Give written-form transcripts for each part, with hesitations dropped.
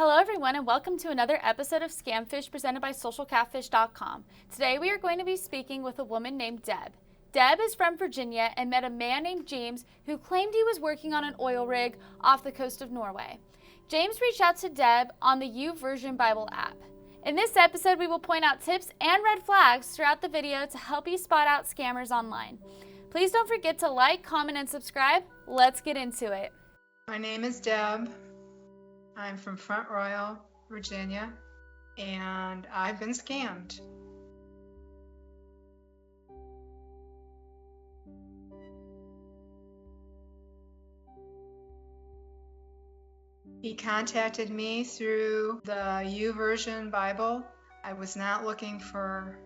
Hello everyone and welcome to another episode of Scamfish presented by socialcatfish.com. Today we are going to be speaking with a woman named Deb. Deb is from Virginia and met a man named James who claimed he was working on an oil rig off the coast of Norway. James reached out to Deb on the YouVersion Bible App. In this episode we will point out tips and red flags throughout the video to help you spot out scammers online. Please don't forget to like, comment, and subscribe. Let's get into it. My name is Deb. I'm from Front Royal, Virginia, and I've been scammed. He contacted me through the YouVersion Bible. I was not looking for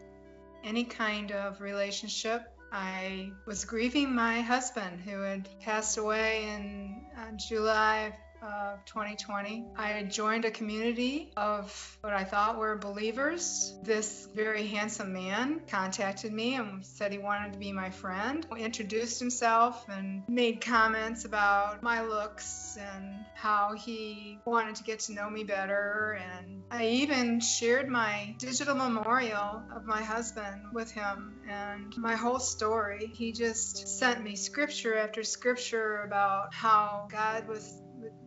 any kind of relationship. I was grieving my husband who had passed away in July of 2020. I had joined a community of what I thought were believers. This very handsome man contacted me and said he wanted to be my friend. He introduced himself and made comments about my looks and how he wanted to get to know me better. And I even shared my digital memorial of my husband with him and my whole story. He just sent me scripture after scripture about how God would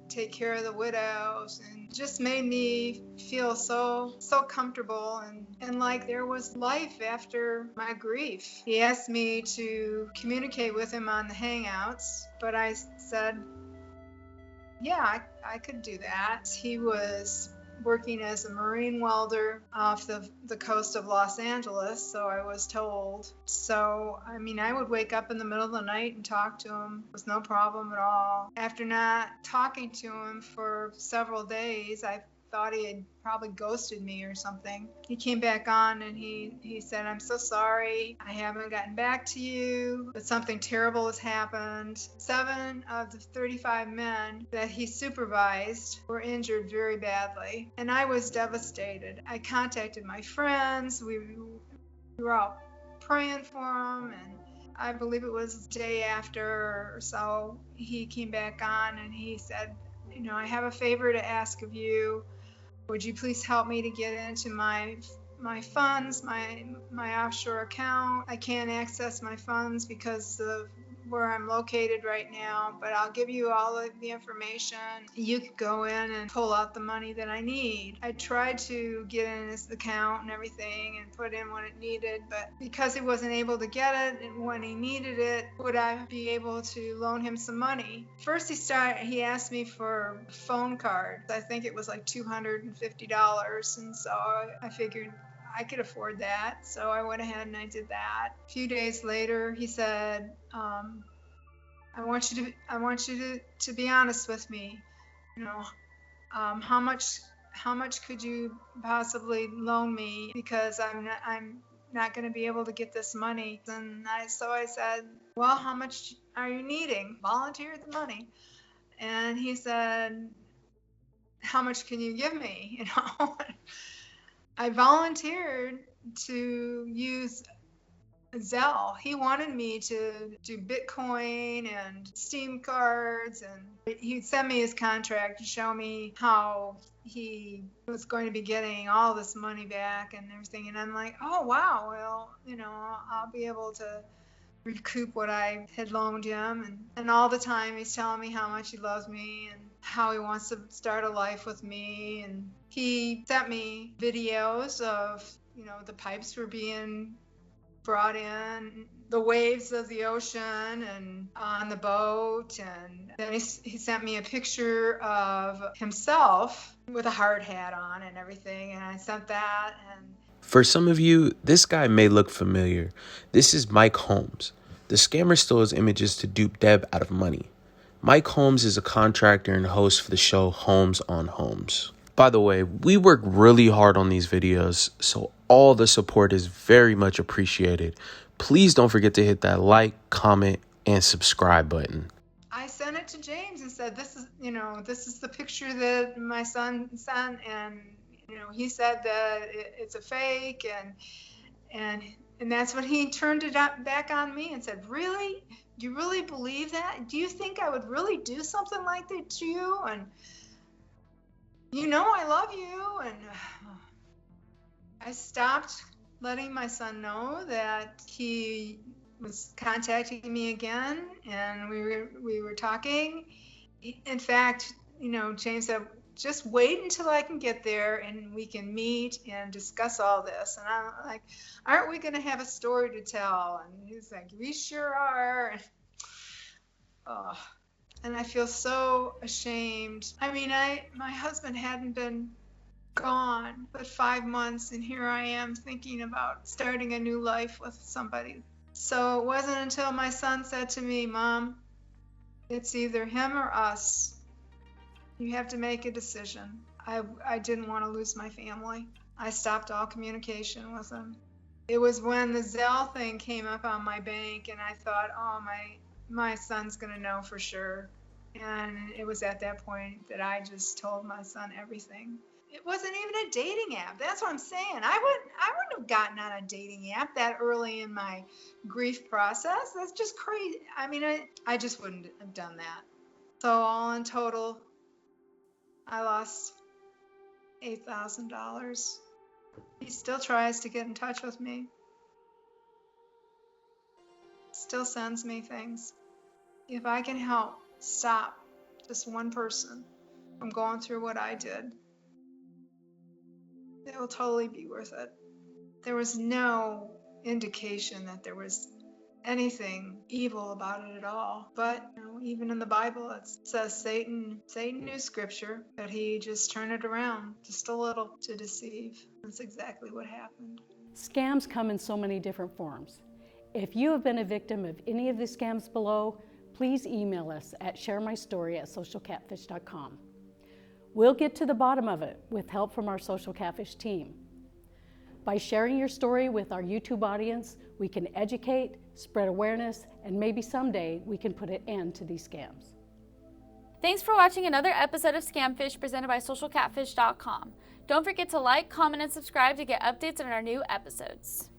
take care of the widows, and just made me feel so comfortable and like there was life after my grief. He asked me to communicate with him on the Hangouts, but I said, yeah, I could do that. He was working as a marine welder off the coast of Los Angeles, so I was told. So, I would wake up in the middle of the night and talk to him. It was no problem at all. After not talking to him for several days, I thought he had probably ghosted me or something. He came back on and he said, I'm so sorry, I haven't gotten back to you, but something terrible has happened. 7 of the 35 men that he supervised were injured very badly, and I was devastated. I contacted my friends. We were all praying for him, and I believe it was the day after or so, he came back on and he said, I have a favor to ask of you. Would you please help me to get into my funds, my offshore account? I can't access my funds because of where I'm located right now, but I'll give you all of the information. You could go in and pull out the money that I need. I tried to get in his account and everything and put in what it needed, but because he wasn't able to get it and when he needed it, would I be able to loan him some money? First he asked me for a phone card. I think it was like $250, and so I figured I could afford that, so I went ahead and I did that. A few days later, he said, I want you to be honest with me. How much could you possibly loan me, because I'm not going to be able to get this money. And so I said, well, how much are you needing? Volunteer the money. And he said, how much can you give me? I volunteered to use Zelle. He wanted me to do Bitcoin and Steam cards, and he'd send me his contract to show me how he was going to be getting all this money back and everything. And I'm like, oh, wow, well, I'll be able to recoup what I had loaned him. And all the time he's telling me how much he loves me and how he wants to start a life with me. And he sent me videos of, the pipes were being brought in, the waves of the ocean and on the boat. And then he sent me a picture of himself with a hard hat on and everything. And I sent that. And for some of you, this guy may look familiar. This is Mike Holmes. The scammer stole his images to dupe Deb out of money. Mike Holmes is a contractor and host for the show Holmes on Homes. By the way, we work really hard on these videos, so all the support is very much appreciated. Please don't forget to hit that like, comment, and subscribe button. I sent it to James and said, this is the picture that my son sent, and he said that it's a fake, and that's when he turned it back on me and said, really? Do you really believe that? Do you think I would really do something like that to you? And you know I love you. And I stopped letting my son know that he was contacting me again, and we were talking. In fact, James said, just wait until I can get there and we can meet and discuss all this. And I'm like, aren't we going to have a story to tell? And he's like, we sure are. Oh, and I feel so ashamed. I mean, my husband hadn't been gone but 5 months, and here I am thinking about starting a new life with somebody. So it wasn't until my son said to me, Mom, it's either him or us. You have to make a decision. I didn't want to lose my family. I stopped all communication with him. It was when the Zelle thing came up on my bank, and I thought, oh, my son's going to know for sure. And it was at that point that I just told my son everything. It wasn't even a dating app. That's what I'm saying. I wouldn't have gotten on a dating app that early in my grief process. That's just crazy. I mean, I just wouldn't have done that. So all in total, I lost $8,000. He still tries to get in touch with me. Still sends me things. If I can help stop just one person from going through what I did, it will totally be worth it. There was no indication that there was anything evil about it at all. But even in the Bible, it says Satan knew Scripture, but he just turned it around just a little to deceive. That's exactly what happened. Scams come in so many different forms. If you have been a victim of any of the scams below, please email us at sharemystory@socialcatfish.com. We'll get to the bottom of it with help from our Social Catfish team. By sharing your story with our YouTube audience, we can educate, spread awareness, and maybe someday we can put an end to these scams. Thanks for watching another episode of Scamfish presented by socialcatfish.com. Don't forget to like, comment, and subscribe to get updates on our new episodes.